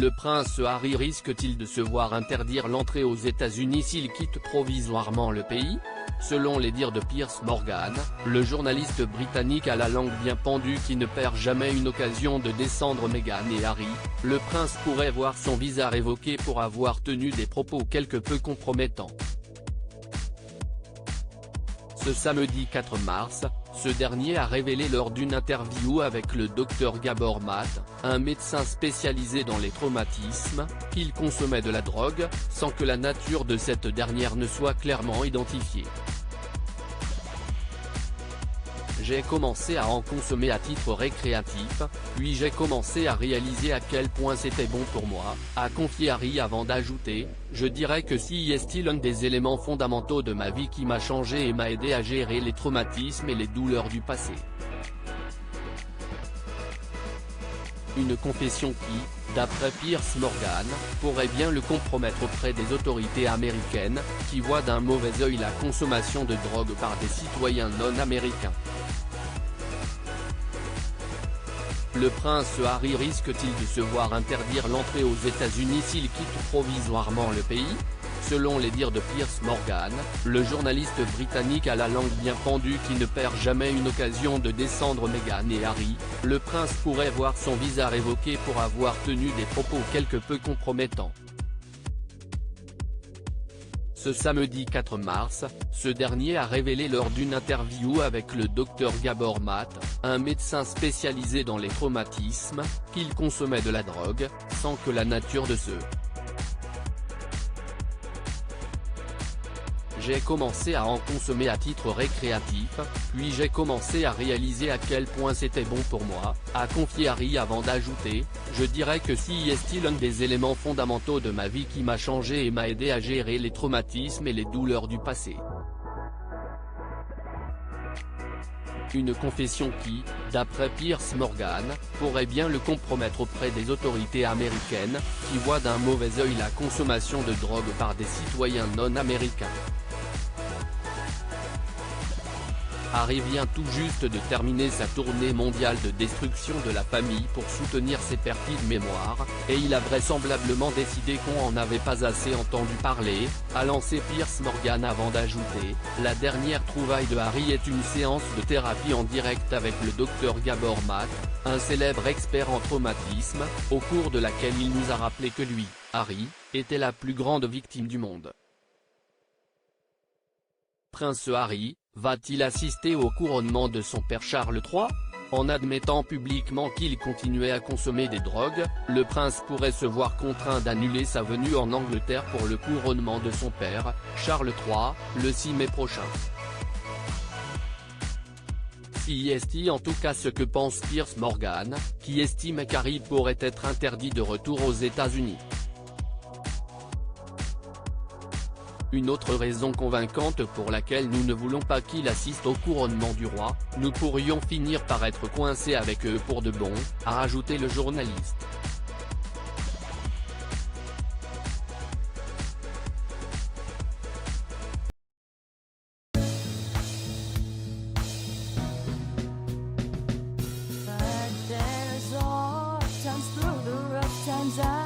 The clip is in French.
Le prince Harry risque-t-il de se voir interdire l'entrée aux États-Unis s'il quitte provisoirement le pays? Selon les dires de Piers Morgan, le journaliste britannique à la langue bien pendue qui ne perd jamais une occasion de descendre Meghan et Harry, le prince pourrait voir son visa révoqué pour avoir tenu des propos quelque peu compromettants. Ce samedi 4 mars, ce dernier a révélé lors d'une interview avec le Dr Gabor Maté, un médecin spécialisé dans les traumatismes, qu'il consommait de la drogue, sans que la nature de cette dernière ne soit clairement identifiée. J'ai commencé à en consommer à titre récréatif, puis j'ai commencé à réaliser à quel point c'était bon pour moi, a confié Harry avant d'ajouter « Je dirais que si est l'un des éléments fondamentaux de ma vie qui m'a changé et m'a aidé à gérer les traumatismes et les douleurs du passé. » Une confession qui, d'après Piers Morgan, pourrait bien le compromettre auprès des autorités américaines, qui voient d'un mauvais œil la consommation de drogue par des citoyens non américains. Le prince Harry risque-t-il de se voir interdire l'entrée aux États-Unis s'il quitte provisoirement le pays? Selon les dires de Piers Morgan, le journaliste britannique à la langue bien pendue qui ne perd jamais une occasion de descendre Meghan et Harry, le prince pourrait voir son visa révoqué pour avoir tenu des propos quelque peu compromettants. Ce samedi 4 mars, ce dernier a révélé lors d'une interview avec le Dr Gabor Maté, un médecin spécialisé dans les traumatismes, qu'il consommait de la drogue, sans que la nature de ce J'ai commencé à en consommer à titre récréatif, puis j'ai commencé à réaliser à quel point c'était bon pour moi, a confié Harry avant d'ajouter « Je dirais que si est l'un des éléments fondamentaux de ma vie qui m'a changé et m'a aidé à gérer les traumatismes et les douleurs du passé. » Une confession qui, d'après Piers Morgan, pourrait bien le compromettre auprès des autorités américaines, qui voient d'un mauvais œil la consommation de drogue par des citoyens non américains. Harry vient tout juste de terminer sa tournée mondiale de destruction de la famille pour soutenir ses perfides mémoires, et il a vraisemblablement décidé qu'on en avait pas assez entendu parler, a lancé Piers Morgan avant d'ajouter « La dernière trouvaille de Harry est une séance de thérapie en direct avec le Dr Gabor Maté, un célèbre expert en traumatisme, au cours de laquelle il nous a rappelé que lui, Harry, était la plus grande victime du monde. » Prince Harry, va-t-il assister au couronnement de son père Charles III? En admettant publiquement qu'il continuait à consommer des drogues, le prince pourrait se voir contraint d'annuler sa venue en Angleterre pour le couronnement de son père, Charles III, le 6 mai prochain. C'est en tout cas ce que pense Piers Morgan, qui estime qu'Harry pourrait être interdit de retour aux États-Unis. Une autre raison convaincante pour laquelle nous ne voulons pas qu'il assiste au couronnement du roi, nous pourrions finir par être coincés avec eux pour de bon, a rajouté le journaliste. But there's all times through the rough times